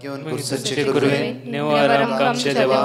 घेवन कुर्सचे करुवेन नेवार आमकां आमचे देवा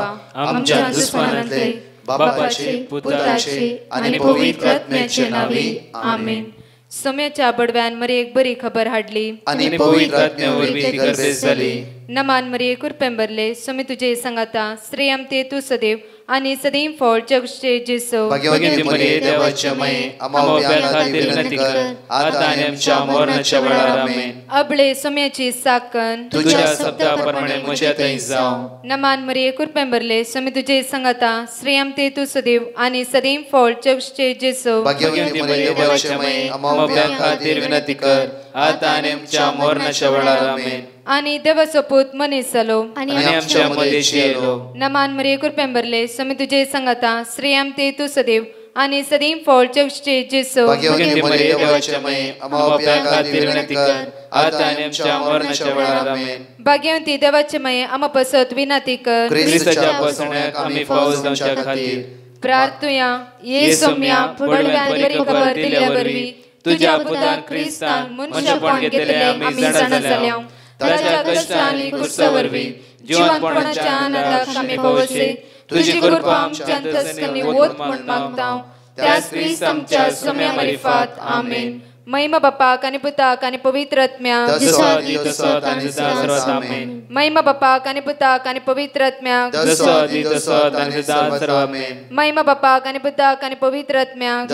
आमच्या दुस्मानांतले बापाचे पुताचे आनी पवित्र आत्म्याचे नावी आमेन. सोम्याच्या बडव्यान मरी एक बरी खबर हाडली आनी पवित्र आत्म्यावरवी ती गर्देस जाली. नमान मरी कुरपेंबरले सोमी तुझे सांगाता श्रेयम ते तू सदैव आनी सदैव फळ जगचे जेसो. भाग्यवती मरिये देवाचे माये आमच्या खातीर विनंती कर आता आनी आमच्या मरणाच्या वेळार आमेन. अबळे सोम्याची साकन तुझ्या शब्दाप्रमाणे म्हज्या थंय जावं. नमान मरी कुरपेंबरले सोमी तुझे सांगाता श्रेयम ते तू सदैव आनी सदैव फळ जगचे जेसो. भाग्यवती मरिये देवाचे माये आमच्या खातीर विनंती कर आता आनी आमच्या मरणाच्या वेळार आमेन. आणि देवाचो पूत मनीस जालो आनी आमच्या मदेशी येयलो. नमान मरिये कुरपेंबरले सोमी तुझे सांगाता श्रेयम ते तू सदैव आनी सदैव फळ जगचे जेसो. भाग्यवती मरिये देवाचे माये आमच्या खातीर विनंती कर आता आनी आमच्या मरणाच्या वेळार आमेन. भाग्यवती देवाचे माये आम पसत विनंती कर क्रिस्ताच्या बसण्याक आमी फावो जावच्या खातीर प्रार्थुया. ये सोम्या बडव्यान बरी खबर दिल्या वरवी तुझ्या पुतान क्रिस्तान मनशापण घेतले आमी जाणा जाल्या. ताच्या कष्टांनी कुर्सावरवी जिवंतपणाच्या आनंदाक आमी पवसे तुझी कृपा आमच्या अंतस्करणी वोत म्हण मागता. त्याच क्रिस्त आमच्या सोम्या मार्फत आमेन. महिमा बापाक आनी पुताक आनी पवित्र आत्म्याक महिमा बापाक आनी पुताक आनी पवित्र आत्म्याक महिमा बापाक आनी पुताक आनी पवित्र आत्म्याक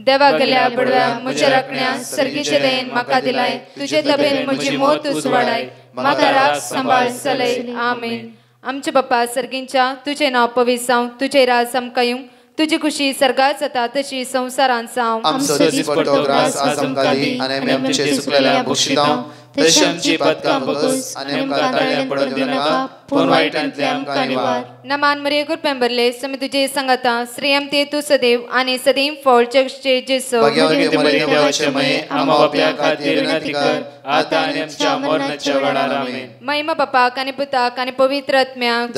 देवा गेल्या बडव्या म्हज्या राखण्या सर्गीचे देन म्हाका दिलाय. तुजे तबेन म्हजी मोत उसवाडाय म्हाका राख सांबाळ चलय. आमेन. आमचे बाप्पा सर्गींच्या तुझे नाव पवित्र जावं. तुझे राज आमकां येवं. तुझी खुशी सर्गात जाता तशी संसारांत जावं. आमचो दिसपट्टो ग्रास आज आमकां दी आनी आमी आमचे सुकलेल्या बक्षितां तशी आमची पातकां बगस आनी आमकां ताळ्यान पडूंक दिनाका पूण वायटांतले आमकां निवार. नमान मरिये कुरपेंबरले सोमी तुझे सांगाता श्रेयम ते तू सदैव आनी सदैव फळ जगचे जेसो. भाग्यवती मरिये देवाचे माये आमच्या खातीर विनंती कर आता आनी आमच्या मरणाच्या वेळार आमेन. महिमा बापाक आनी पुताक आनी पवित्र आत्म्याक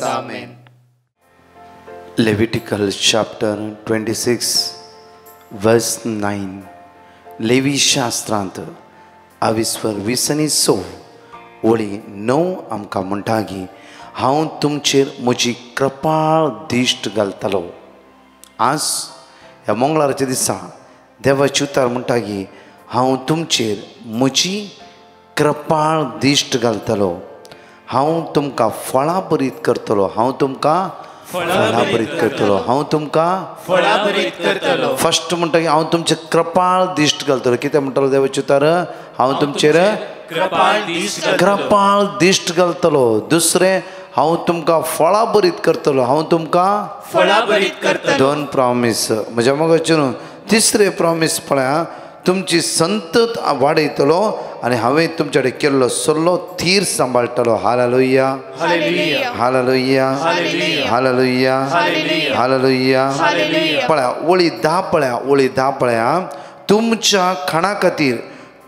आमेन. Levitical chapter 26 verse 9. लेवी शास्त्रांत 22:20 ओळी 9 आमकां म्हणटा की हांव तुमचेर म्हजी कृपाळ दिश्ट घालतलो. आज ह्या मंगळाराच्या दिसा देवाची उतर म्हणटा की हांव तुमचेर म्हजी कृपाळ दिश्ट घालतलो. हांव तुमकां फळां बरीत करतलो. हांव तुमकां फळां बरीत करतलो. हांव तुमकां फळां बरीत करतलो. फर्स्ट म्हणटा की हांव तुमचे कृपाळ दिश्ट घालतलो. कितें म्हणटलो देवाची उतर हांव तुमचेर कृपाळ दिश्ट घालतलो. दुसरें हांव तुमकां फळां बरीत करतलो. हांव तुमकां फळां बरीत करतलो. 2 प्रॉमिस म्हज्या मोगाचे न्हू. तिसरे प्रॉमिस पळया तुमची संतत वाडयतलो आनी हांवें तुमचे कडेन केल्लो सल्लो थीर सांबाळटलो. हालेलुया हालेलुया हालेलुया हालेलुया. पळया ओळी 10 पळया ओळी 10 पळया. तुमच्या खाणा खातीर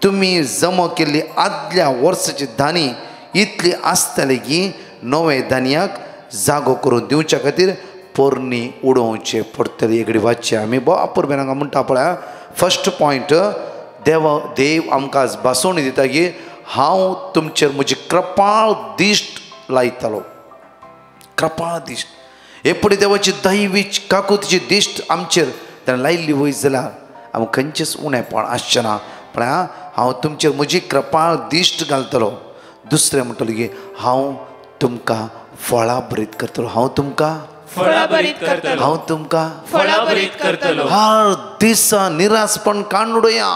तुमी जमा केल्ली आदल्या वर्साची धानी इतली आसतली की नवे धान्याक जागो करून दिवच्या खातीर पोरणी उडोवचे पडटली. एकडे वाचचे आमी बापूर बेनांगा म्हणटा पळया. फर्स्ट पॉयंट देव आमकां आज बासोवणी दिता की हांव तुमचेर म्हजी कृपाळ दिश्ट लायतलो. कृपाळ दिश्ट एपडी देवाची दैवी काकुतीची दिश्ट आमचेर ताणें लायिल्ली वय जाल्यार आमकां खंयचेच उणेपण आसचें ना. पळया हांव तुमचेर म्हजी कृपाळ दिश्ट घालतलो. दुसरें म्हणटलें की हांव तुमकां फळां बरीत करतलो. हांव तुमकां फळां बरीत करतलो. हांव तुमकां फळां बरीत करतलो. हर दिसा निरासपण काडूया.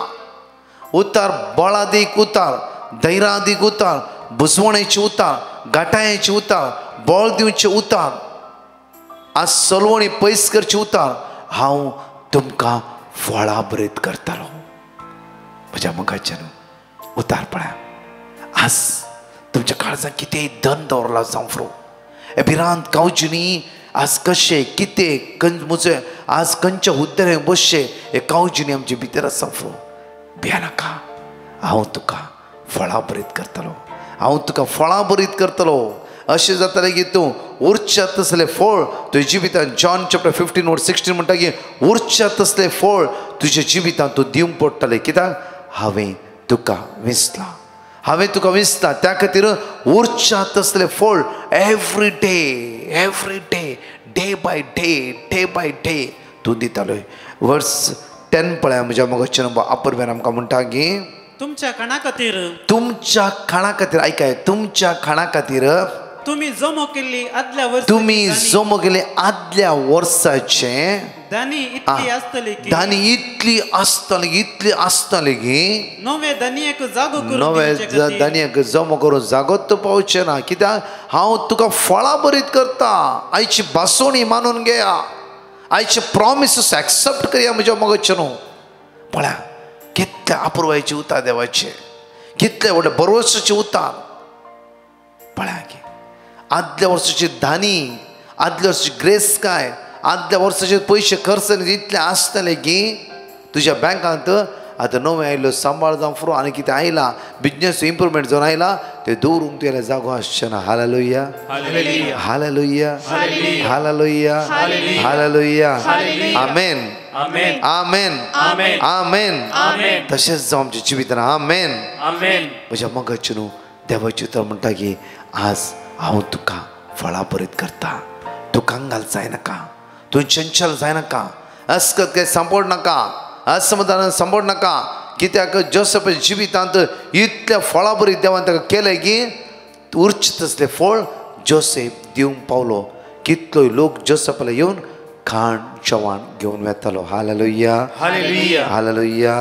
उतार बळादीक उतार धैर्यादीक उतार बुजवणेचे उतार गाठायेचे उतार बळ दिवचे उतार आज सलवणी पयस करचे उतार हांव तुमकां फळां बरीत करतलो. म्हज्या मोगाच्यान उतार पळया. आज तुमच्या काळजांत कितेंय धन दवरला जावं फ्रो भिरांत कावजिनी आज कशे कितें म्हजे आज खंयच्या हुद्द्यार बसचे हे कावजिनी आमचे भितर आसा फ्रो भिया नाका. हांव तुका फळां बरीत करतलो. हांव तुका फळां बरीत करतलो. अशें जातालें की तूं उरच्या तसलें फळ तुज्या जिवितांत जॉन चॅप्टर 15:16 म्हणटा की उरच्या तसलें फळ तुज्या जिवितांत तूं दिवंक पडटलें. कित्याक हांवें तुका विसला हांवें तुका विसता त्या खातीर उरच्या तसले फळ every day day by day तूं दितालोय. वर्स 10 पळया म्हज्या मोगाचें अपूर्वेन आमकां म्हणटा की तुमच्या खाणा खातीर ऐकाय तुमच्या खाणा खातीर तुम्ही जमो केल्ली आदल्या वर्साची तुम्ही जमो केले आदल्या वर्साचे दानी इतली आसतली की नवे दानियेक जमो करून जागोत पावचे ना. कित्याक हांव तुका फळां बरीत करता. आयची बासोणी मानून घेया, आयचे प्रॉमिसेस एक्सेप्ट करया म्हज्या मोगाचे न्हू. पळया कितले अपुर्वायचे उतार देवाचे, कितले व्हडले भरवशाचे उतार. पळया की आदल्या वर्साची धानी, आदल्या वर्साची ग्रेस काय, आदल्या वर्साचे पयशे खर्च इतले आसतले की तुज्या बँकांत आतां नवें आयलो सांबाळ जावं फुरो आनी कितें आयला बिजनेस इम्प्रुवमेंट जावन आयला ते दवरूंक तुगेले जागो आसचे ना. हालेलुया हालेलुया हालेलुया हालेलुया आमेन आमेन आमेन. तशेंच जावं आमच्या जिवितांत आमेन. म्हज्या मोगाचें न्हू देवाचें उतर म्हणटा की आज हांव तुका फळां बरीत करता. तूं कांगाल जायनाका, तूं चंचल जायनाका, अस्कत काय सांपड नाका, असमाधान सांपड नाका. कित्याक जोसेफाच्या जिवितांत इतल्या फळां बरीत देवान ताका केलें की उरचे तसले फळ जोसेफ दिवंक पावलो. कितलोय लोक जोसेफाला येवन खाण जेवण घेवन वेतालो. Hallelujah hallelujah.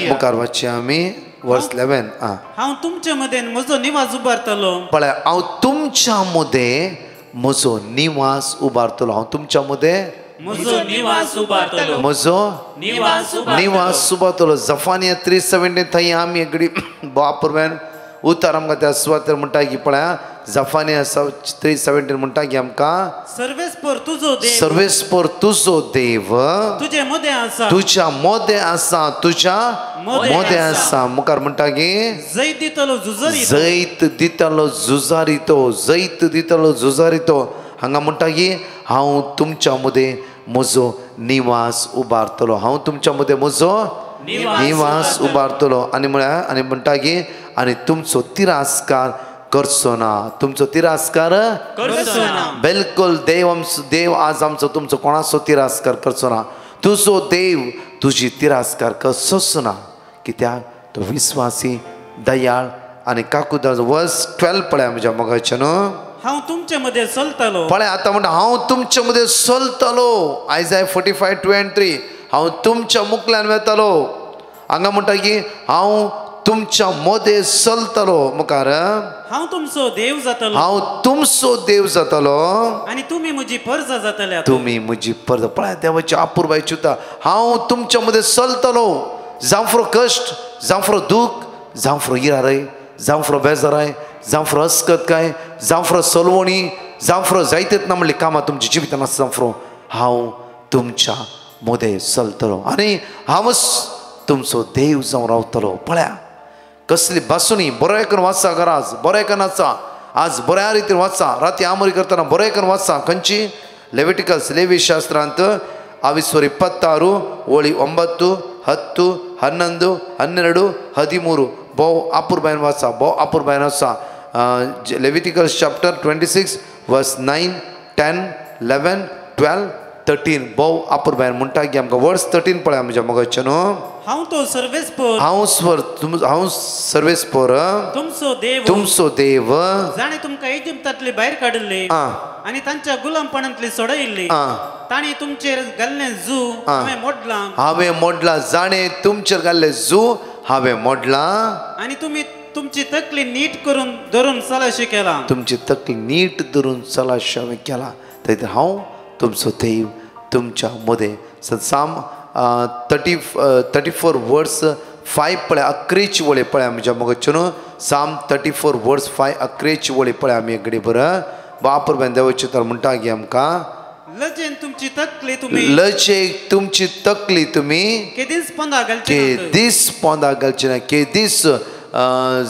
मुखार वाचया आमी वर्स 11. हांव तुमचे मदें म्हजो निवास उबारतलो. पळय हांव तुमच्या मदें म्हजो निवास उबारतलो. हांव तुमच्या मदें म्हजो निवास उबारतलो. म्हजो निवास उबारतलो. जफानिया 3:17 थंय आमी एकडी बापूरवेन उतार आमकां त्या सुवातेर म्हणटा की पळया जफानिया 3:17 म्हणटा की आमकां सर्वेस्पर तुजो देव तुझे मदें आसा, तुज्या मोदें आसा, तुज्या मोदें आसा. मुखार म्हणटा की जैत दितलो झुजारितो. हांगा म्हणटा की हांव तुमच्या मदें म्हजो निवास उबारतलो. हांव तुमच्या मदें म्हजो निवास उबारतलो. आनी म्हळ्यार आनी म्हणटा की आनी तुमचो तिरस्कार करचो ना. तुमचो तिरस्कार बिलकुल देव आज आमचो तुमचो कोणाचो तिरस्कार करचो ना. तुजो देव तुजी तिरस्कार करचोच ना. कित्याक तो विश्वासी दयाळ आनी काकूदार. वर्स 12 पळया म्हज्या मोगाचें न्हू. हांव तुमचे मदें चलतलो. पळय आतां म्हणटा हांव तुमचे मदें चलतलो. आयजाय 45:2-3 हांव तुमच्या मुखल्यान वेतलो. हांगा म्हणटा की हांव तुमच्या मदें चलतलो. मुखार हांव तुमचो देव जातलो आनी तुमी म्हजी परजा जातल्या. तुमी म्हजी परजा. पळय देवाची अपूर्वायची उतार. हांव तुमच्या मदें चलतलो. जावं फुरो कश्ट, जावं फुरो दूख, जावं फुरो इराय, जावं फुरो बेजाराय, जावं फुरो अस्कत काय, जावं फुरो सलवणी, जावं फुरो जायतेच ना म्हणली कामां तुमच्या जिवितांत आसा. जावं फुरो हांव तुमच्या मदें चलतलो आनी हांवच तुमचो देव जावन रावतलो. पळया कसली बासुणी. बरें करून वाचा घराच, बरें करून वाचा. आज बऱ्या रितीन वाचा. राती आमरी करतना बरें करून वाचा. खंयची लेविटिकल्स लेवी शास्त्रांत 26 ओळी 9, 10, 11, 12, 13 बहु अपूर्वायन वाचा. बहु अपूर्वायन वाचा. लेविटिकल्स चॅप्टर 26 वर्स 9, 10, 11, 12, 13 बहु अपूर्वायन म्हणटा की आमकां वर्स 13 पळया म्हज्या मोगाचें न्हू. हांव सर्वेस्पर तुमचो देव जाणे तुमकां इजिप्तांतले भायर काडले आनी तांच्या गुलामपणांतली सोडयल्ली. ताणी तुमचेर घाल्लें जू हांवें मोडला. जाणे तुमचेर घाल्लें जू हांवें मोडला. आनी तुमी तुमची तकली नीट करून धरून चलाशें केला. तुमची तकली नीट धरून चलाशें हांवें केला. थंय हांव तुमचो देव तुमच्या मदें. साम 34 वर्स 5 पळया 11 वळी पळया म्हज्या मोगाचें न्हू. साम 34 वर्स 5 11 वळी पळया आमी एकडी बरं. बापूर देवाचें तर म्हणटा की आमकां लजेन तुमची तकली तुमी केदीस पोंदा घालची ना. केदीस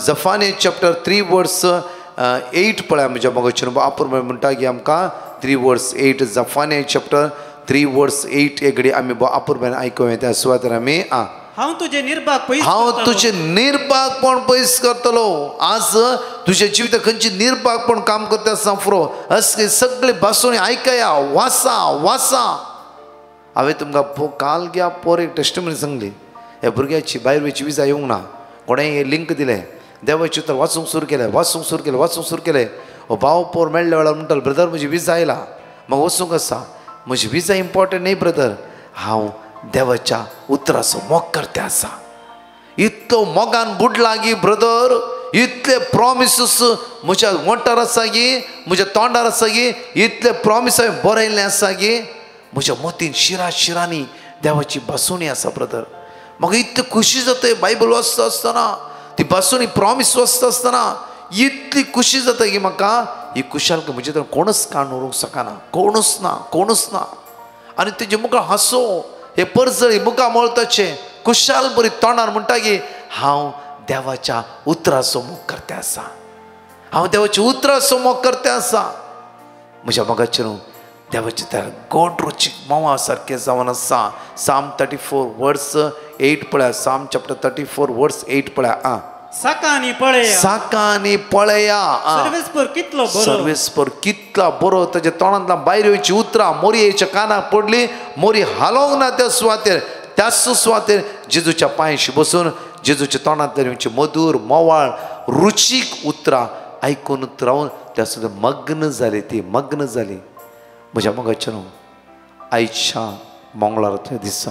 जफानिया चॅप्टर 3 वर्स 8 पळया म्हज्या मोगाचें. बापूर म्हणटा की आमकां 3 वर्स 8 जफानिया चॅप्टर 3 वर्स 8 एकडी आमी बापूर आयकुया त्या सुवातेर आमी. हांव तुजे निर्भाग पयस हांव करतलो. तुझे निर्भागपण पयस करतलो. आज तुझ्या जिवितांत खंयची निर्भागपण काम करता सांफरो असले सगळे भासून आयकया वाचा वाचा. हांवें तुमकां काल घ्या पोर एक टेस्टमनी सांगली. ह्या भुरग्याची भायर वयची विजा येवंक ना. कोणें हे लिंक दिलें देवाचें उतर वाचूंक सुरू केलें वाचूंक सुरू केलें. हो भाव पोर मेळ्ळ्या वेळार म्हणटालो ब्रदर म्हजी विजा आयला म्हाका वचूंक आसा. म्हजी विजा इम्पॉर्टंट न्ही ब्रदर. हांव देवाच्या उतराचो मोग करते आसा. इतलो मोगान बुडला गी ब्रदर. इतले प्रॉमिसीस म्हज्या वंटार आसा गी म्हज्या तोंडार आसा गी. इतले प्रॉमिस हांवें बरयल्ले आसा गी म्हज्या मतीन शिरांनी देवाची बासुणी आसा ब्रदर. म्हाका इतली खुशी जाता बायबल वाचता आसतना ती बासुणी प्रॉमिस वाचता आसतना इतली खुशी जाता की म्हाका ही खुशालकी म्हजे तर कोणूच काडूंक शकना. कोणूच ना. आनी तेजे मुखार हांसो हे परजळी मुखार मळताचे खुशाल बरी तोंडार म्हणटा की हांव देवाच्या उतराचो मोग करते आसा. हांव देवाच्या उतराचो मोग करते आसा. म्हज्या मोगाचेर देवाचे त्या गोड रुचीक मोवा सारकें जावन आसा. साम 34 वर्स 8 पळया. साम चॅप्टर 34 वर्स 8 पळया. साकानी पळया सर्वेस्पर कितला बरो. ताच्या तोंडांतल्यान भायर येवची उतरां मोरयेच्या कानाक पडली. मोरी हालोंक ना त्या सुवातेर. त्याच सुवातेर जेजूच्या पांयशी बसून जेजूच्या तोंडांतल्यान येवची मधूर मोवाळ रुचीक उतरां आयकून रावन त्या सुद्दां मग्न जाली. म्हज्या मोगाचेर आयच्या मंगळाराच्या दिसा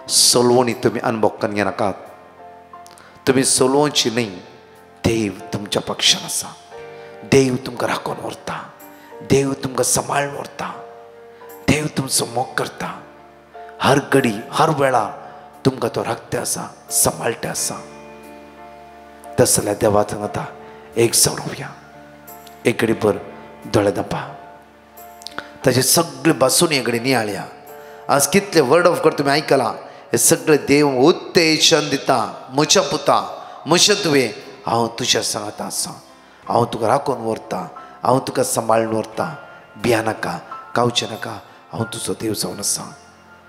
सोलवणी तुमी अनुभव करून घेनाकात. तुमी सोलवची न्ही. देव तुमच्या पक्षान आसा. देव तुमकां राखून व्हरता. देव तुमकां सांबाळून व्हरता. देव तुमचो मोग करता. हर घडी हर वेळार तुमकां तो राखते आसा सांबाळटे आसा. तस जाल्यार देवा थंग आतां एक सवरवया. एक घडी भर दोळे धांपा. ताचे सगळे बासून एक घडी नियाळया. आज कितले वर्ड ऑफ गॉड तुमी आयकला. हे सगळे देव उत्तेजन दिता. म्हज्या पुता म्हजे तुवें हांव तुज्या सांगात आसा. हांव तुका राखून व्हरता. हांव तुका सांबाळून व्हरता. भिया नाका कावचे नाका. हांव तुजो देव जावन आसा.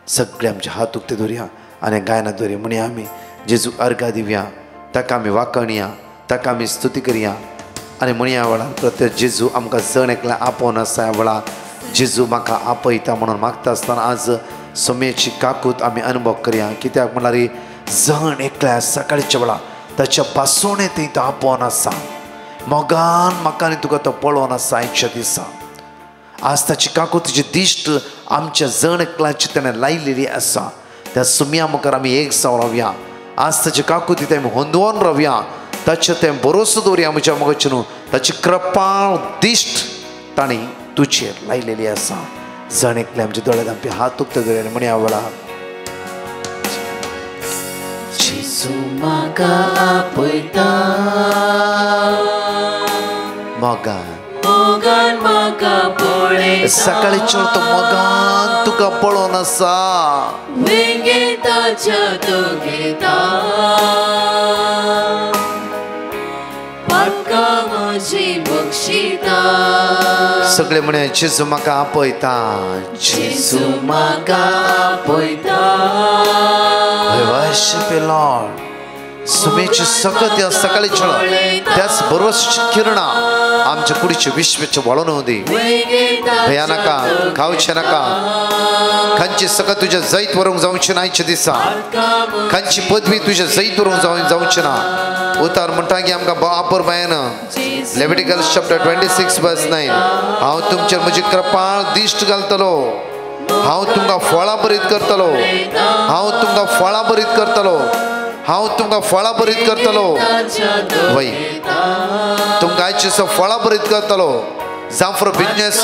सगळे आमचे हात उक्ते दवरया आनी गायना दवरया. म्हणया आमी जेजू अर्घा दिवया. ताका आमी वाकणया. ताका आमी स्तुती करया आनी म्हणया वेळार प्रत्येक जेजू आमकां जण एकल्या आपोवन आसा. ह्या वेळार जेजू म्हाका आपयता म्हणून मागता आसतना आज सोम्याची काकूत आमी अनुभव करया. कित्याक म्हळ्यार जण एकल्या सकाळच्या वेळार ताच्या पासोणे थंय तो आपोवन आसा. मोगान म्हाका आनी तुका तो पळोवन आसा आयच्या दिसा. आज ताची काकूतीची दिश्ट आमच्या जण एकल्याची ताणें लायलेली आसा. त्या सुम्या मुखार आमी एक जावन रावया. आज ताची काकूती तें होंदोवन रावया. ताचें तें भरोसो दवरया. म्हज्या मोगाचेर ताची कृपाळ दिश्ट ताणी तुजेर लायलेली आसा. जण एकले आमचे दोळे धांपी हात उक्ते दवरया आनी म्हणया वेळार जेजू म्हाका आपयता. मोगान म्हाका पळयता. सकाळीच्या तो मोगान तुका पळोवन आसा. वेंगेताच्या तो घेता. पाटका म्हजी बक्षिता. सगळे म्हणे जेजू म्हाका आपयता. जेजू म्हाका आपयता. Worship you Lord. सुमेची सकत या सकाळीच्या त्याच बरोबर किरणा आमच्या कुडीचे विश्वाचे वळून होती. भया नाका खावचे नाका. खंयची सकत तुझ्या जैत व्हरूंक जावची ना आयच्या दिसा. खंयची पदवी तुझ्या जैत व्हरूंक जावची ना. उतार म्हणटा की आमकां आपर बायन लेविटिकल्स चॅप्टर 26 वर्स 9 हांव तुमचेर म्हजी कृपाळ दिश्ट घालतलो. हांव तुमकां फळां बरीत करतलो. हांव तुमकां फळां बरीत करतलो. हांव तुमकां फळां बरीत करतलो. वय तुमकां आयचे फळां बरीत करतलो. जांफर बिजनेस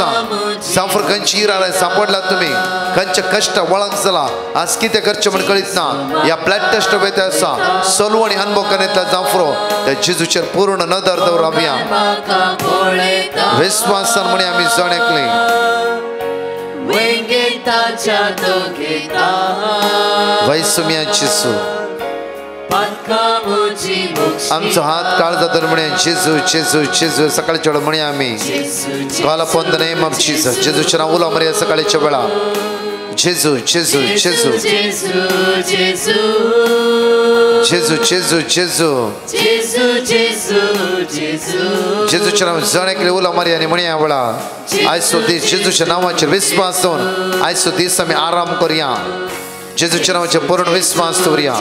जांफर खंयची इराय सांपडला तुमी. खंयचे कश्ट वळख जाला. आज कितें करचें म्हण कळीत ना. ह्या ब्लड टेस्ट वयता आसा सोलवणी अनुभव करीतला जांफरो त्या जेजूचेर पूर्ण नदर दवरया. विश्वासान म्हणे आमी जण एकली. वय सुम्या जेजू आमचो हात काळजा धर म्हणे जेजू जेजू जेजू सकाळच्या वेळा म्हणे आमी call upon the name of Jesus. जेजूचें नांव उलो मरे सकाळच्या वेळा. जेजू जेजू जेजू जेजू जेजू जेजू जेजू जेजू जेजू जेजू जेजू जेजूच्या नावात जण एकले उला मारी आणि म्हणया वळा आयसो दीस जेजूच्या नावाचेर विस्वास दवरून आयसो दीस आमी आराम करुया जेजूच्या नावाचेर पूर्ण विस्वास दवरुया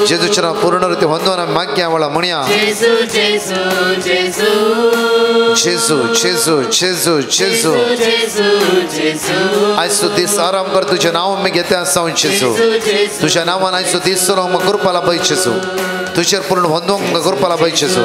जेजूच्या नांव पूर्ण रिती वंदन आमी मागया वळा म्हणया जेजू जेजू जेजू जेजू जेजू जेजू जेजू जेजू जेजू आयसो दीस आराम कर तुझे नाव मी घेते आसा जेजू तुझ्या नावान आयसो दीस चलो म्हाका करपा लाभय जेजू तुझेर पूर्ण वंदोवंक म्हाका करपा लाभय जेजू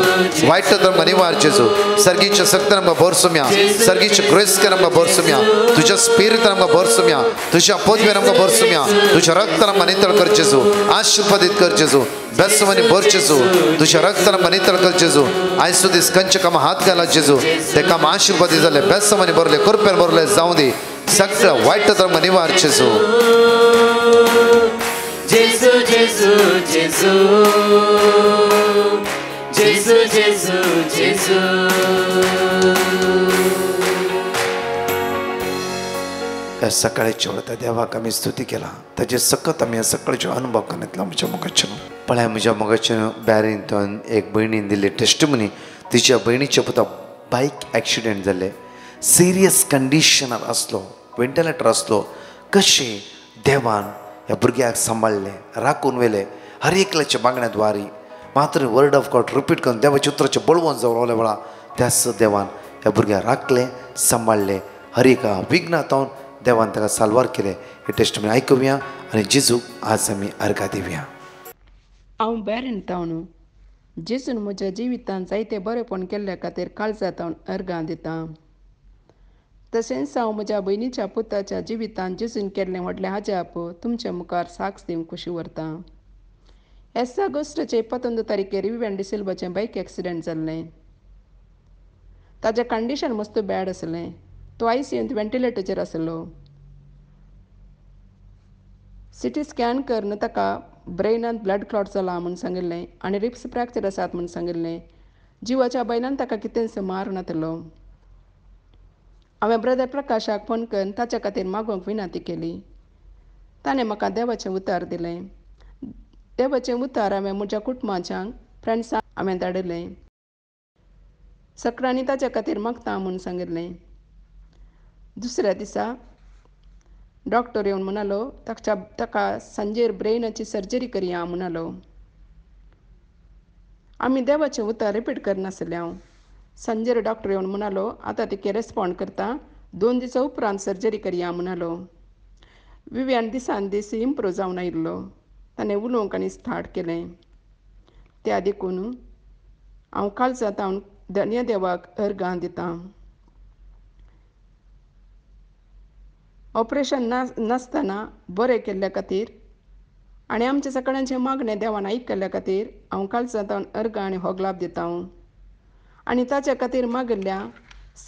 वायट तर निवार जेजू सर्गीच्या शक्तीन आमकां भरसुम्या सर्गीच्या ग्रेस्केन आमकां भरसुम्या तुझ्या स्पिरिटान आमकां भरसुम्या तुझ्या पदवेन आमकां भरसुम्या तुझ्या रक्तान आमकां नितळ कर जेजू आशीर्वादीत कर जेजू बेसवानी भर जेजू तुझ्या रक्तान आमकां नितळ कर जेजू आयसो दीस खंयच्या कामां हात घाला जेजू ते काम आशीर्वादी जाले बेसवानी भरले कृपेन भरले जावं दी सगळं वायट तर आमकां निवार जेजू जेजू जेजू जेजू जेजू जेजू जेजू या सकाळच्या वेळा त्या देवाक आमी स्तुती केला ताचे सकत आमी ह्या सकाळच्या अनुभव करितलो म्हज्या मोगाच्यान पळय म्हज्या मोगाच्यान बॅरिंतन एक भयणीन दिल्ली टेस्टिमनी तिच्या भयणीच्या पुता बायक एक्सिडेंट जाल्ले सिरियस कंडिशनार आसलो वेंटिलेटर आसलो कशें देवान ह्या भुरग्याक सांबाळले राखून व्हेले हर एकल्याच्या मागण्यात वारी मात्र वर्ड ऑफ गॉड रिपीट करून देवाच्या उतराचे बळवून जावन रावले वेळा त्याच देवान ह्या भुरग्याक राखले सांबाळले हर एका विघ्नातावन देवान ताका साल्वार केले हे टेस्टमेंट आयकुया आनी जेजूक आज आमी अर्घा दिवया हांव बॅरेन तावन जेजून म्हज्या जिवितांत जायते बरेपण केल्ल्या खातीर काळजांत अर्गां दितां तशेंच हांव म्हज्या भयणीच्या पुताच्या जिवितांत जेजून केल्लें व्हडलें हाजाप तुमच्या मुखार साक्ष दिवंक खुशी व्हरतां 1 ऑगस्टाचे 21 तारखेर विव्यान डिसिल्वाचें बायक एक्सिडेंट जाल्लें ताजें कंडिशन मस्त बॅड आसलें तो आयसीयूंत वेंटिलेटराचेर आसलो सिटी स्कॅन करून ताका ब्रेनांत ब्लड क्लॉट जाला म्हूण सांगिल्लें आनी रिब्स फ्रॅक्चर आसात म्हूण सांगिल्लें जिवाच्या बैलान ताका कितेंच मार नातलो हांवें ब्रदर प्रकाशाक फोन करून ताच्या खातीर मागोवंक विनंती केली ताणें म्हाका देवाचें उतार दिलें देवाचें उतार हांवें म्हज्या कुटुंबाच्यांक फ्रेंड्सांक हांवें धाडिल्लें सकाळीं ताच्या खातीर मागता म्हूण सांगिल्लें दुसऱ्या दिसा डॉक्टर येवन म्हणालो ताका सांजेर ब्रेनाची सर्जरी करया म्हणालो आमी देवाचें उतार रिपीट करनासले हांव सांजेर डॉक्टर येवन म्हणालो आतां तिके रेस्पॉन्ड करता 2 दिसां उपरांत सर्जरी करया म्हणालो विव्यान दिसान दीस इम्प्रूव जावन आयिल्लो ताणें उलोवंक आनी स्टार्ट केलें त्या देखून हांव काळजांत हांव धन्य देवाक अर्गां दितां ऑपरेशन नासतना बरें केल्ल्या खातीर आनी आमच्या सगळ्यांचें मागणें देवान आयकल्ल्या खातीर हांव काळजांत अर्गां आनी होगलाप दितां आनी ताच्या खातीर मागिल्ल्या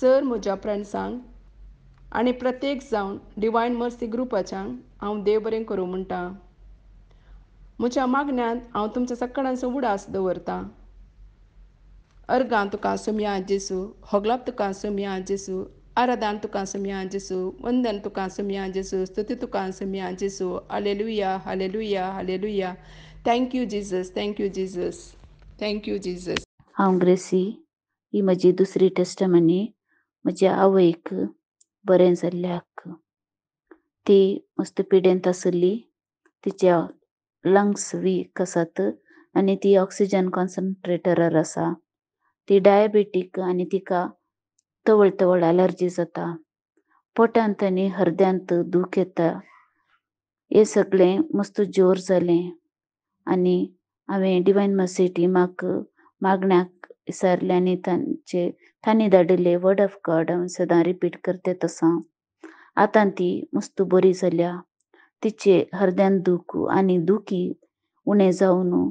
सर म्हज्या फ्रेंड्सांक आनी प्रत्येक जावन डिवायन मर्सी ग्रुपाच्यांक हांव देव बरें करूं म्हणटा म्हज्या मागण्यांत हांव तुमच्या सगळ्यांचो उडास दवरतां अर्गां तुका सुमया जेजू होगलाप तुका सुमया जेजू आराधन तुका सुमया जेजू वंदन तुका सुमया जेजू स्तुती तुका सुमया जेजू हालेलुया हालेलुया hallelujah thank you Jesus thank you Jesus thank you Jesus हांव ग्रेसी ही म्हजी दुसरी टेस्टमनी म्हज्या आवयक बरें जाल्ल्याक ती मस्त पिडेंत आसली तिच्या लंग्स वीक आसात आनी ती ऑक्सिजन कॉन्सन्ट्रेटरार आसा ती डायबेटीक आनी तिका तवळ तवळ एलर्जी जाता पोटांत आनी हृदयांत दूख येता हें सगळें मस्त जोर जालें आनी हांवें डिवायन मर्सी टिमाक मागण्याक विचारलें आनी तांणी धाडिल्ले वर्ड ऑफ गॉड हांव सदां रिपीट करते तसां आतां ती मस्त बरी जाल्या तिचे हृदयान दूख आनी दुखी उणें जावन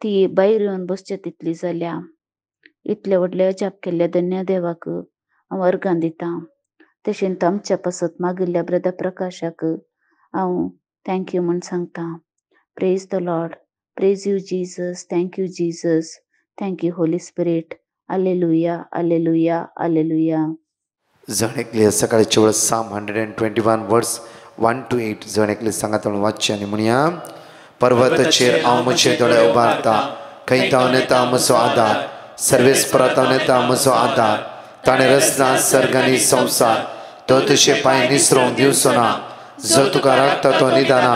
ती भायर येवन बसचे तितली जाल्या इतले व्हडले अजाप केल्ले धन्य देवाक हांव अर्गां दितां तशेंच आमच्या पासत मागिल्ल्या ब्रदर प्रकाशाक हांव थँक्यू म्हूण सांगतां praise the Lord praise you Jesus thank you Jesus thank you Holy spirit hallelujah हालेलुया हालेलुया जण एकली सकाळच्या वेळा Psalm 121 वर्स 1 to 8 जण एकले सांगात वाचचे आनी म्हणया पर्वतचेर हांव म्हजे दोळे उबारता खंय तांव नेता म्हजो आदार सर्वेस्परा तांव नेता म्हजो आदार ताणें रचना सर्ग आनी संवसार तो तुजे पांय निसरोवंक दिवचो ना जो तुका राखता तो निदाना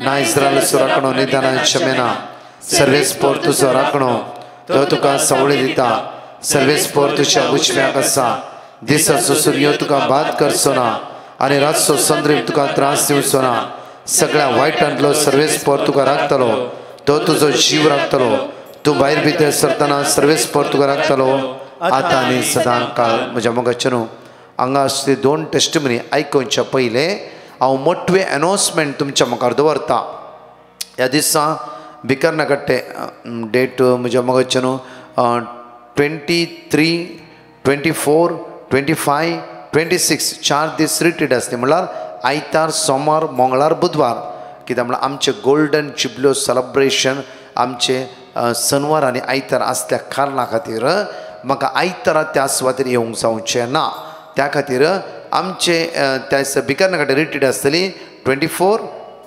ना इस्रायलाचो राखणो निदानान शमेना सर्वेस्पोर तुजो राखणो तो तुका सवळी दिता सर्वेस्पोर तुज्या उजव्याक आसा दिसाचो सूर्य तुका बाद करचो ना आनी रातचो चंद्रीम तुका त्रास दिवचो ना सगळ्या वायटांतलो सर्वेस्पोर तुका राखतलो तो तुजो जीव राखतलो तूं भायर भितर सरतना सर्वेस्पोर तुका राखतलो आतां आनी सदां काळ म्हज्या मोगाचे न्हू हांगा असले 2 टेस्टिमनी आयकोवच्या पयले हांव मोठवे अनाउन्समेंट तुमच्या मुखार दवरता ह्या दिसा भिकरना कट्टे डेट म्हज्या मोगाचे न्हू 23, 24, 25, 26 4 दीस रिट्रीट आसली म्हणल्यार आयतार सोमार मंगळार बुधवार कित्याक म्हळ्यार आमचे गोल्डन जुबल्यो सेलेब्रेशन आमचे शनिवार आनी आयतार आसल्या कारणां खातीर म्हाका आयतारा त्या सुवातेर येवंक जावचें ना त्या खातीर आमचे त्या दिसा भिकरना कट्टे रिट्रीट आसतली 24,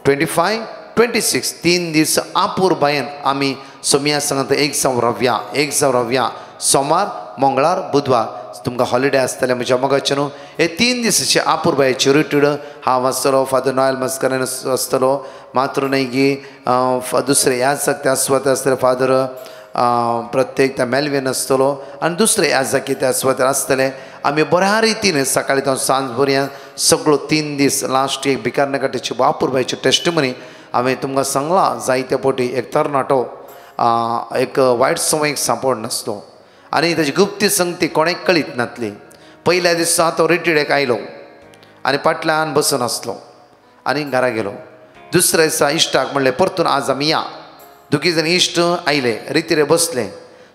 25, 26 3 दीस आपूर बायेन आमी सोमिया सांगता एक जावं रव्या सोमार मंगळार बुधवार तुमकां हॉलिडे आसतले म्हज्या मोगाचे न्हू हे 3 दिसाचे आपूर बायेचे रिट्रीट हांव आसतलो फादर नॉयल मस्करेन आसतलो मातृ नैगी दुसरे याजक त्या सुवातेर आसतले फादर प्रत्येक त्या मेल्वेन आसतलो आनी दुसरे याजकी त्या सुवातेर आसतले आमी बऱ्या रितीन सकाळी तो सांज पर्यंत सगळो 3 दीस लास्ट एक भिकरना कट्टेची आपूर बायची टेस्टिमनी हांवें तुमकां सांगलां जायते फावटी एक तरणाटो एक वायट संवयक सांपड नासलो आनी ताची गुप्ती संगती कोणेंय कळीत नासली पयल्या दिसा तो रिट्रीटेक आयलो आनी फाटल्यान बसून आसलो आनी घरा गेलो दुसऱ्या दिसा इश्टाक म्हणलें परतून आज आमी या दोगी जण इश्ट आयले रितीरे बसले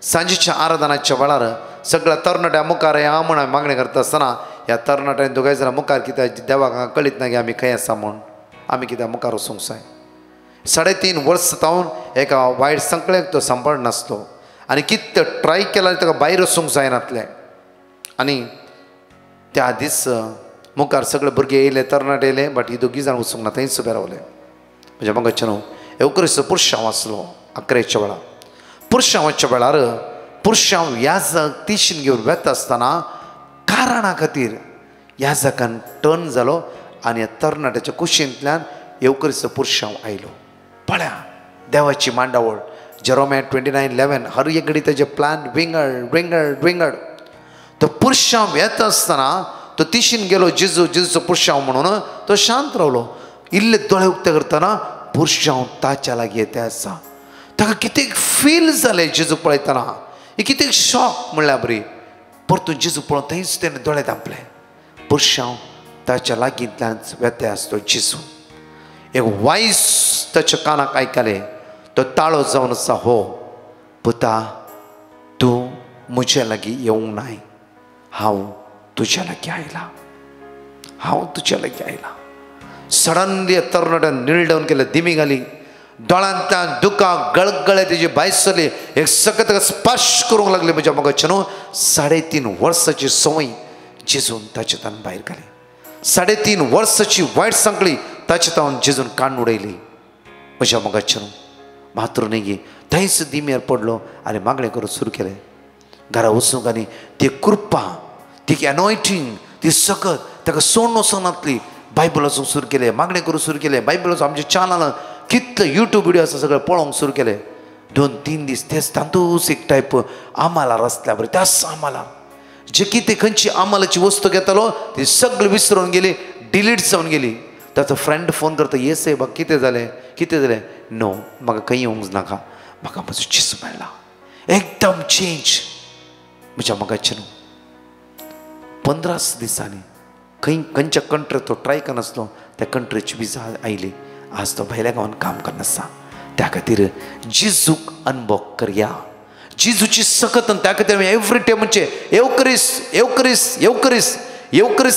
सांजेच्या आराधनाच्या वेळार सगळ्या तरणाट्या मुखार या म्हण हांवें मागणी करता आसतना ह्या तरणाट्यान दोगांय जाणां मुखार कित्याक देवाक कळीत ना की आमी खंय आसा म्हूण आमी कित्याक मुखार वचूंक जाय 3.5 वर्सां तावन एका वायट संकळ्याक तो सांबाळ नासलो आनी कितें ट्राय केल्यार ताका भायर वचूंक जायनातलें आनी त्या दीस मुखार सगळे भुरगे येयले तरणाटे येयले बट ही दोगी जाण वचूंक ना थंयच उबे रावले म्हज्या मोगाचे न्हू एवकरीस पुरुशांव आसलो 11च्या वेळार पुरुशांवाच्या वेळार पुरुशांव याजक तिशीन घेवन वेता आसतना कारणा खातीर याजकान टर्न जालो आनी ह्या तरणाट्याच्या कुशींतल्यान एवकरीस पुरुशांव आयलो पळया देवाची मांडावळ जेरोमिया 29:11 हर एक घडी तेजे प्लान विंगड तो पुरुशांव येता आसतना तो तिशीन गेलो जेजूचो पुरुशांव म्हणून तो शांत रावलो इल्ले दोळे उक्ते करतना पुरुशांव ताच्या लागीं येता आसा ताका कितें फील जालें जेजू पळयतना कितें शॉक म्हणल्यार बरी परतून जेजू पळोवन थंयच तेणें दोळे धांपले पुरुशांव ताच्या लागींतल्यान वेता आसतो जेजू एक वायस ताच्या कानाक आयकले तो ताळो जावन आसा हो पुता तूं म्हज्या लागीं येवंक नाय हांव तुज्या लागीं आयला सडनली तरणाट्यान नील डावन केलें दिमी घाली दोळ्यांतल्यान दुकां गळगळे तेजी भायर सरली एक सकत स्पर्श करूंक लागले म्हज्या मोगाचे न्हू 3.5 वर्साची संवय जेजून ताचे तान भायर घाली 3.5 वर्साची वायट सांकळी ताचे तावन जेजून काडून उडयली म्हज्या मोगाचे न्हू मातूर न्ही थंयच दिमेर पडलो आनी मागणें करूंक सुरू केलें घरा वचूंक आनी ती कृपा ती एनॉयटींग ती सकत ताका सोडून वचनातली बायबल वचूंक सुरू केलें मागणें करूंक सुरू केलें बायबल वचून आमचे चॅनल कितले यूट्यूब व्हिडिओ आसा सगळे पळोवंक सुरू केले 2-3 दीस तेच तांतूच एक टायप आम्हाला रचल्या बरें त्याच आम्हाला जे कितें खंयची आम्हालाची वस्तू घेतालो ती सगळी विसरून गेली डिलीट जावन गेली ताचो फ्रेंड फोन करता ये सायबा कितें जालें नो म्हाका खंय येवंक नाका म्हाका म्हजो जेजू मेळ्ळा एकदम चेंज म्हज्या मोगाचे न्हू 15 दिसांनी खंयच्या कंट्री तो ट्राय करनासलो त्या कंट्रीची विजा आयली आज तो भायल्या गांवांत काम करनासता त्या खातीर जेजूक अनुभव करया जेजूची सकत त्या खातीर एवरी टायमाचे येवकरीस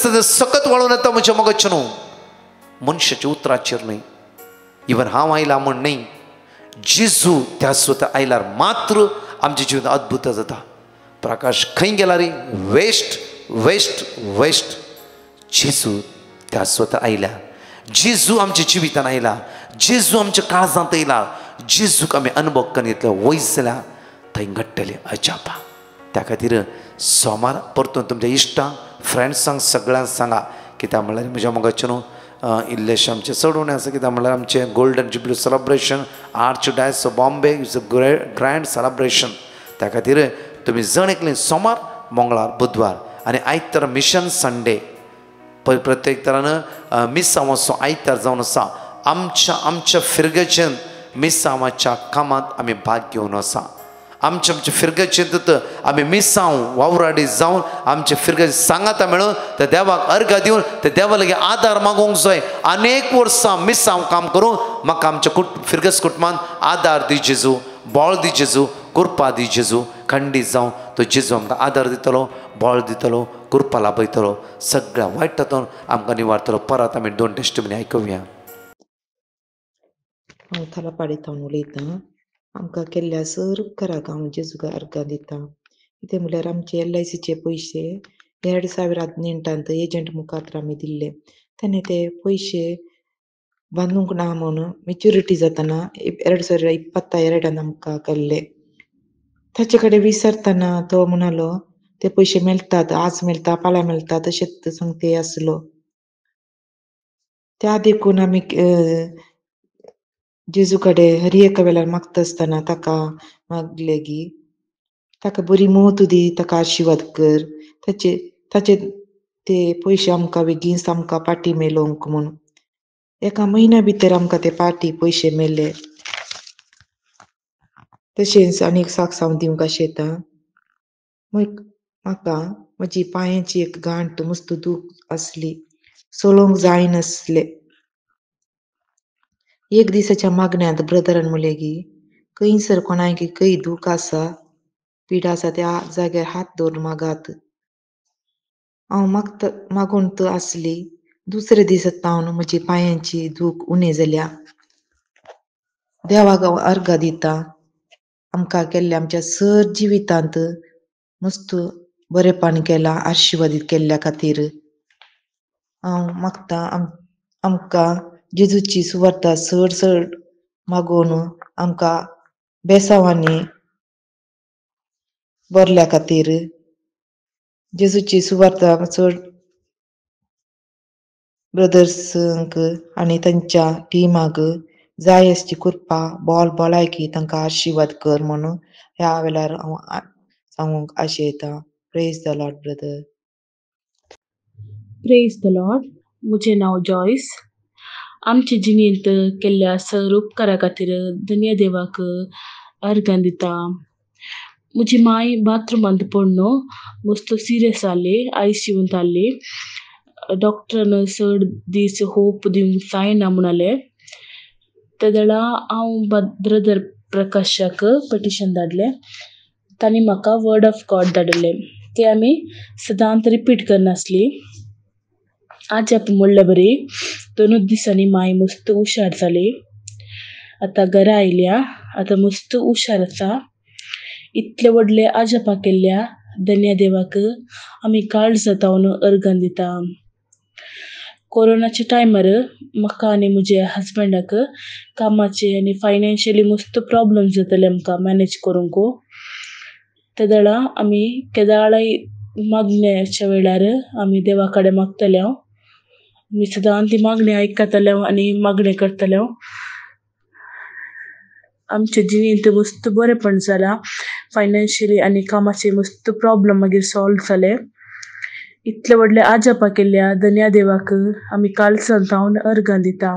ताचें सकत वळून येता म्हज्या मोगाचे न्हू मनशाच्या उतराचेर न्हय इवन हांव आयला म्हण न्हय जेजू त्या स्वता आयल्यार मात्र आमचें जिवन अद्भुत जाता प्रकाश खंय गेला रे वेस्ट जेजू त्या स्वता आयल्या जेजू आमच्या जिवितान आयला, जेजू आमच्या काळजांत येयला, जेजूक आमी अनुभव करून घेतलो वयस जाल्यार थंय घडटलें अजापा. त्या खातीर सोमार परतून तुमच्या इश्टांक फ्रेंड्सांक सगळ्यांक सांगा. कित्याक म्हणल्यार म्हज्या मोगाचें न्हू इल्लेशें आमचें चड उणें आसा. कित्याक म्हणल्यार आमचें golden jubilee celebration archdiocese of Bombay is a grand celebration. त्या खातीर तुमी जण एकलीं सोमार, मंगळार, बुधवार आनी आयतार मिशन संडे प्रत्येक तरान मिसांवाचो आयतार जावन आसा. आमच्या फिरगेचें मिसांवाच्या कामांत आमी भाग घेवन आसा. आमच्या फिरगेचेंत आमी मिसांव वावराडी जावन आमचे फिरगे सांगाता मेळून त्या देवाक अर्घ दिवन त्या देवा लागीं आदार मागोवंक जाय. अनेक वर्सां मिसांव काम करून म्हाका आमच्या फिरगस कुटुंबान आदार दी जेजू, बळ दी जेजू, कृपा दी जेजू. खंडीत जावं तो जेजू आमकां आदार दितलो, बळ दितलो, कृपा लाभयतलो, सगळ्या वायटांतून आमकां निवारतलो. परत आमी 2 टेस्टिमनी आयकुया. हांव थालापाडींतल्यान उलयतां. आमकां केल्ल्या सर उपकाराक हांव जेजूक अर्घ दितां. कितें म्हळ्यार आमचे LICचे पयशे 2008 एजंट मुखार आमी दिल्ले. तेन्ना ते पयशे बांदूंक ना म्हूण मॅच्युरिटी जाताना 2022 आमकां केल्ले. ताचे कडेन विचारतना तो म्हणलो ते पयशे मेळटात, आज मेळटा, फाल्यां मेळटा तशेंच सांगते आसलो. त्या देखून आमी जेजू कडेन हर एका वेळार मागता आसतना ताका मागले की ताका बरी मोत दी, ताका आशिर्वाद कर, ताचे ते पयशे आमकां बेगीन आमकां पाटी मेळोवंक म्हूण. 1 म्हयन्या भितर आमकां ते पाटी पयशे मेळ्ळे. तशेंच आनीक सांग दिवंक आशेता. म्हाका म्हजी पांयांची एक गांठ मस्त दूख आसली, चलोवंक जायनासलें. एक दिसाच्या मागण्यांत ब्रदरान म्हणलें की खंयसर कोणाक खंय दूख आसा, पिडा आसा त्या जाग्यार हात दवरून मागात. हांव मागून आसली. दुसरे दीस सावन म्हजी पांयांची दूख उणी जाल्या. देवाक हांव अर्घ दितां. आमकां केल्ल्या आमच्या सर जिवितांत मस्त बरेपण केलां, आशिर्वादीत केल्ल्या खातीर हांव मागतां. आमकां जेजूची सुवार्थ चड मागून आमकां बेसांवांनी भरल्या खातीर जेजूची सुवार्थ चड ब्रदर्सांक आनी तांच्या टिमाक जाय आसची कृपा, भलायकी तांकां आशिर्वाद कर म्हणून ह्या वेळार हांव सांगूंक आशेता. Praise the Lord brother. Praise the Lord. म्हजें नांव जॉयस. आमचे जिणेंत केल्ल्या सर उपकारा खातीर धन्य देवाक अर्घ दिता. म्हजी माय बाथरुमांत पडून मस्त सिरियस जाली, ICUंत आसली. डॉक्टरान चड दीस होप दिवंक जायना म्हणलें. त्या वेळा हांव ब्रदर प्रकाशाक पटिशन धाडलें. तांणी म्हाका वर्ड ऑफ गॉड धाडलें. ते आमी सदांच रिपीट करनासली. आज आपण म्हणलें बरी 2 दिसांनी माय मस्त हुशार जाली. आतां घरा आयल्या, आतां मस्त हुशार आसा. इतले व्हडले आजापा केल्ल्या धन्य देवाक आमी काळजांतल्यान अर्घ दिता. कोरोनाच्या टायमार म्हाका आनी म्हज्या हजबंडाक कामाचे आनी फायनान्शियली मस्त प्रॉब्लेम जाताले आमकां मॅनेज करूंक. त्या वेळा आमी केदाळाय मागण्याच्या वेळार आमी देवा कडेन मागतले. आमी सदांच ती मागणी आयकतले आनी मागणी करतले. आमच्या जिणेंत मस्त बरेपण जालां. फायनान्शियली आनी कामाचे मस्त प्रॉब्लेम मागीर सॉल्व जाले. इतले व्हडले आजापा केल्ल्या धन्य देवाक आमी काळजांतल्यान अर्घ दिता.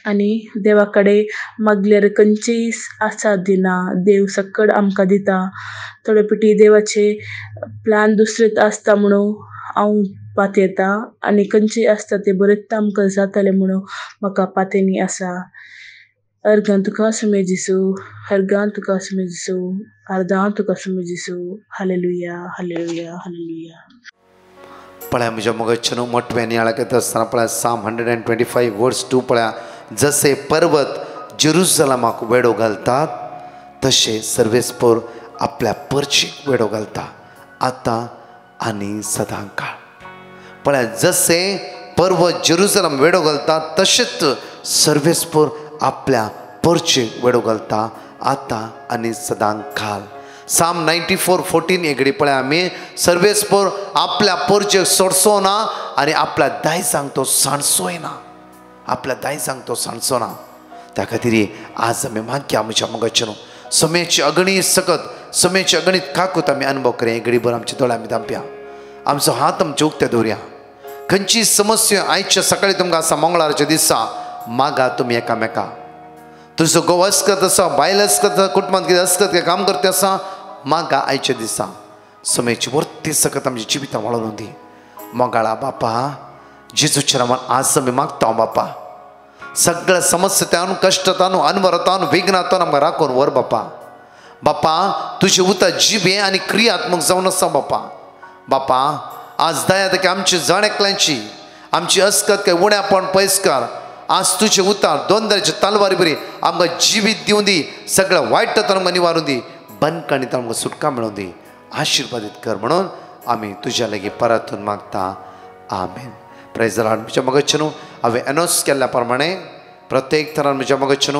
आनी देवा कडेन मागल्यार खंयचीय आसा दिना, देव सकड आमकां दिता. थोडे पिटी देवाचे प्लॅन दुसरेच आसता म्हणून हांव पातयेता आनी खंयचें आसता तें बरेंच आमकां जातलें म्हणून म्हाका पातयनी आसा. अर्गां तुका सुमे जेसू, अर्गां तुका सुमे जेसू, अर्दां तुका सुमे जेसू. हालेलुया, हालेलुया, हालेलुया. पळया म्हज्या मोगाचें मोठ्या नियाळाक येता आसतना पळया Psalm 125 वर्स 2 पळया. जसे पर्वत जेरुसलेमाक वेडो घालतात तसे सर्वेस्पर आपल्या परचेक वेडो घालता, आतां आनी सदां काळ. पळया जसे पर्व जेरुसलम वेडो घालता तशेंच सर्वेस्पर आपल्या परचे वेडो घालता आता आनी सदां काल. साम 94:14 एक पळय आमी सर्वेस्पर आपल्या परचेक सोडचो ना आनी आपल्या दायजांक तो सांडचोय ना. आपल्या दायजांक तो सांडचो ना. त्या खातीर आज आमी मागया म्हज्या मोगाचेर समेची अगणीत सकत समेची अगणीत काकूत आमी अनुभव करें. एक घडीभर आमचे दोळे आमी धांपया. आमचो हात आमचे उक्ते दवरया. खंयची समस्या आयच्या सकाळी तुमकां आसा मंगळारच्या दिसा मागा तुमी एकामेका. तुजो घोव अस्कत आसा बायल अस्कत कुटुंबांत कितें अस्कत कितें काम करता आसा मागा आयच्या दिसा. समेची वर्ती सकत आमच्या जिवितां वाळोवन दी. मोगाळा बापा जेजूच्या नांवान आज आमी मागता बापा. सगळ्या समस्येतान कश्टातान अनवरतान विघ्नातान आमकां राखून व्हर बापा. बापा तुजे उतर जिबे आनी क्रियात्मक जावन आसा बापा. बापा आज दया की आमची जण एकल्यांची आमची अस्कत काय उण्यापण पयसकार आज तुजे उतार दोंदराची तलवारी बरी आमकां जिवीत दिवं दी. सगळ्या वायटांतल्यान आमकां निवारून दी. बंदकाणींतल्यान आमकां सुटका मेळोवन दी. आशिर्वादीत कर म्हणून आमी तुज्या लागीं परतून मागता. आमेन. Praise the Lord. म्हज्या मोगाचेर हांवें अनाउन्स केल्ल्या प्रमाणे प्रत्येक तरान म्हज्या मोगाचेर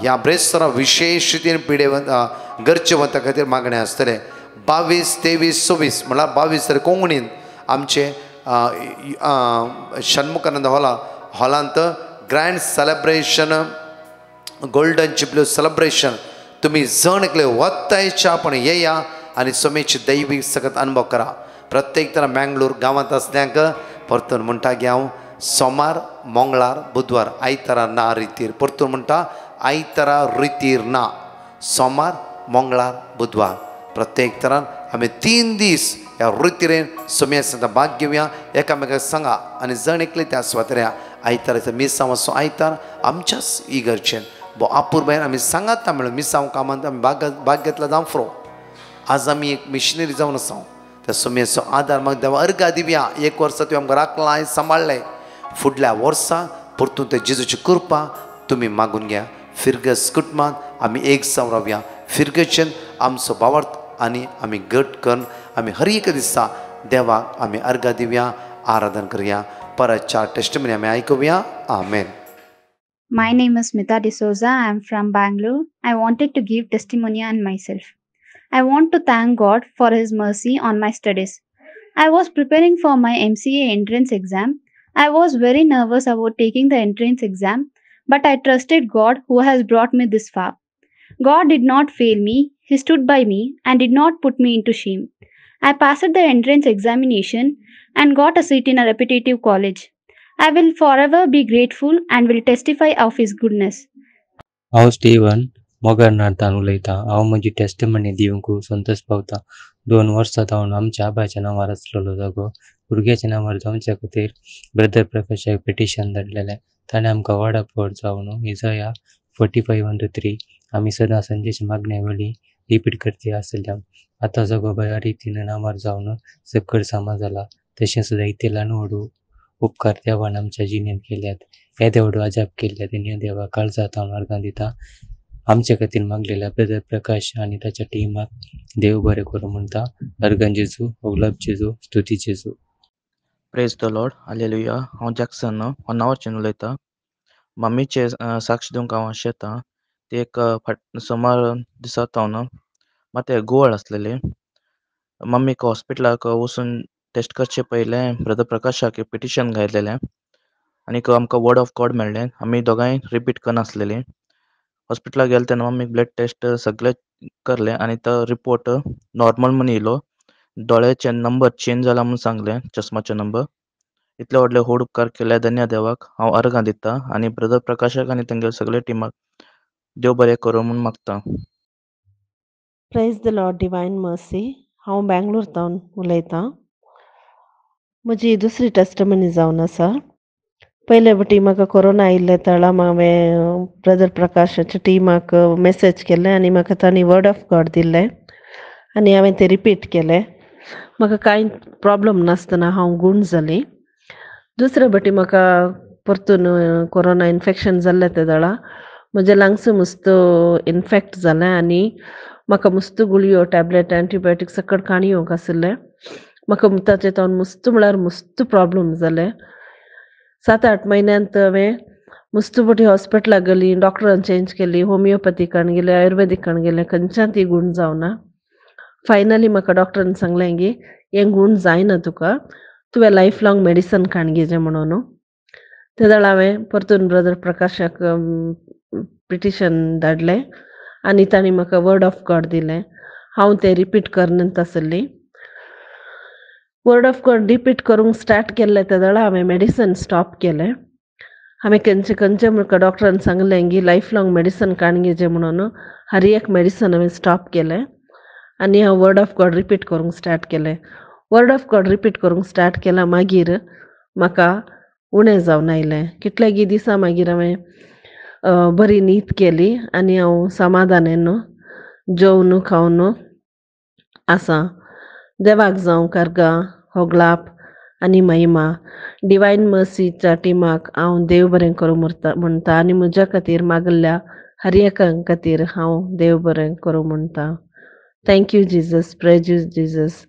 ह्या ब्रेस्तारा विशेष रितीन गरजेवंता खातीर मागणें आसतलें. 22, 23, 24 म्हळ्यार 22 कोंकणीन आमचे षण्मुखानंद हॉलांत grand celebration golden jubilee celebration तुम्ही जण एकले वत्तायच्या पण येया आनी समेची दैवीक सगळ्यात अनुभव करा. प्रत्येक तर मँगलोर गांवांत असल्यांक परतून म्हणटा की हांव सोमार मंगळार बुधवार आयतारा ना रितीर. परतून म्हणटा आयतारा रितीर ना सोमार मंगळार बुधवार प्रत्येक तरान आमी 3 दीस ह्या रितीरेन समेस्त भाग घेवया. एकामेकाक सांगा आनी जण एकले त्या स्वातऱ्या आयताराचो मिसांव असो आयतार आमच्याच इगर्जेन बो आपुरबायन आमी सांगात मेळून मिसांव कामांत आमी भाग घेतला जावं फ्रो. आज आमी एक मिशनरी जावन आसा. त्या समेचो आदार म्हाका देवा अर्गा दिवया. 1 वर्स तुवें आमकां राखलां सांबाळलें. फुडल्या वर्सा परतून ते जेजूची कृपा तुमी मागून घ्या. फिरगस कुटुंबांत आमी एक जावन रावया. फिरगेच्यान आमचो भावार्थ आनी आमी घट करून आमी हर एक दिसा देवाक आमी अर्गा दिवया आराधन करुया. परत 4 टेस्टिमनी आमी आयकुया. आमेन. My name is Smita D'Souza. I am from Bangalore. I wanted to give testimony on myself. I want to thank God for His mercy on my studies. I was preparing for my MCA entrance exam. I was very nervous about taking the entrance exam, but I trusted God who has brought me this far. God did not fail me. He stood by me and did not put me into shame. I passed the entrance examination and got a seat in a repetitive college. I will forever be grateful and will testify of His goodness. हांव Steven मोगारनार्थान उलयतां. हांव म्हजी testimony दिवंक संतोश पावता. 2 वर्सां जावन आमच्या आबाच्या नांवार आसलेलो जागो भुरग्याच्या नांवार जावच्या खातीर ब्रदर प्रकाशाक पिटिशन धाडलेलें. ताणें आमकां वाडापड जावन इजाया 45:3 आमी सदां संदेश मागणे वेळी रिपीट करते आसल्या. आतां जागो बऱ्या रितीन नांवार जावन सकयल सामा जाला. तशें सुद्दां इतले ल्हान व्हडू उपकार देवान आमच्या जिणेंत केल्यात. हे देवडू अजाप केल्यात आनी देवा काळजांत हांव अर्गां दिता. आमच्या खातीर मागलेल्या ब्रदर प्रकाश आनी ताच्या टिमाक देव बरें करूं म्हणटा. अर्गां जेजू अवलब जेजू स्तुती जेजू. Praise the Lord. हालेलुया. हांव जॅक्सन होन्नावरच्यान उलयतां. मम्मीचे साक्ष दिवंक हांव शेतां. ती एक सोमार दिसा हांव मात गुवाळ आसलेली. मम्मीक हॉस्पिटलाक वचून टेस्ट करचे पयलें ब्रदर प्रकाशाक पिटिशन घायलेलें आनीक आमकां वर्ड ऑफ गॉड मेळ्ळें. आमी दोगांय रिपीट करनासलेलीं. हॉस्पिटलाक गेले तेन्ना मम्मीक ब्लड टेस्ट सगळे करले आनी तो रिपोर्ट नॉर्मल म्हूण येयलो. दोळ्याचे नंबर चेंज जाला म्हूण सांगलें चश्माचे नंबर. इतले व्हडले व्हड उपकार केल्या धन्य देवाक हांव अर्गां दितां आनी ब्रदर प्रकाशाक आनी तेंगे सगळे टिमाक देव बरें करूं म्हूण मागतां. Praise the Lord divine mercy. हांव बँगलोर जावन उलयतां. म्हजी दुसरी टेस्टमनी जावन आसा. पयले फावटी म्हाका कोरोना आयिल्ले ताळा हांवें ब्रदर प्रकाशाच्या टिमाक मेसेज केलें आनी म्हाका तांणी वर्ड ऑफ गॉड दिल्लें आनी हांवें तें रिपीट केलें. म्हाका कांय प्रॉब्लम नासतना हांव गूण जाली. दुसरे फावटी म्हाका परतून कोरोना इन्फेक्शन जाल्लें ते दाळा म्हजे लंग्स मस्त इन्फेक्ट जालें आनी म्हाका मस्त गुळयो टॅबलेट एंटीबायोटीक सकट काणयोंक आसले. म्हाका ताचे तावन मस्त म्हळ्यार मस्त प्रॉब्लम जाले. 7-8 म्हयन्यांत हांवें मुस्तुबटी हॉस्पिटलाक गेली, डॉक्टरान चेंज केली, होमिओपॅथीकान गेले, आयुर्वेदिकान गेले, खंयच्यान ती गूण जावना. फायनली म्हाका डॉक्टरान सांगलें की हें गूण जायना तुका, तुवें लायफ लाँग मेडिसन खाण घेजें म्हणून. ते वेळार हांवें परतून ब्रदर प्रकाशाक पिटिशन धाडलें आनी तांणी म्हाका वर्ड ऑफ गॉड दिलें. हांव तें रिपीट करनत आसली. वर्ड ऑफ गॉड रिपीट करूंक स्टार्ट केल्लें ते वेळार हांवें मेडिसन स्टॉप केलें. हांवें खंयचें म्हाका डॉक्टरान सांगलें की लायफ लाँग मेडिसन खाण घेजें म्हणून. हर एक मेडिसन हांवें स्टॉप केलें आनी हांव वर्ड ऑफ गॉड रिपीट करूंक स्टार्ट केलें. वर्ड ऑफ गॉड रिपीट करूंक स्टार्ट केलां मागीर म्हाका उणें जावन आयलें. कितलेगी दिसां मागीर हांवें बरी न्हीद केली आनी हांव समाधानेन जेवन खावन आसां. देवाक जावं कारगा होगलाप आनी महिमा. डिवायन मर्सीच्या टिमाक हांव देव बरें करूं म्हणटा आनी म्हज्या खातीर मागल्या हर एकां खातीर हांव देव बरें करूं म्हणटा. Thank you Jesus, praise you Jesus.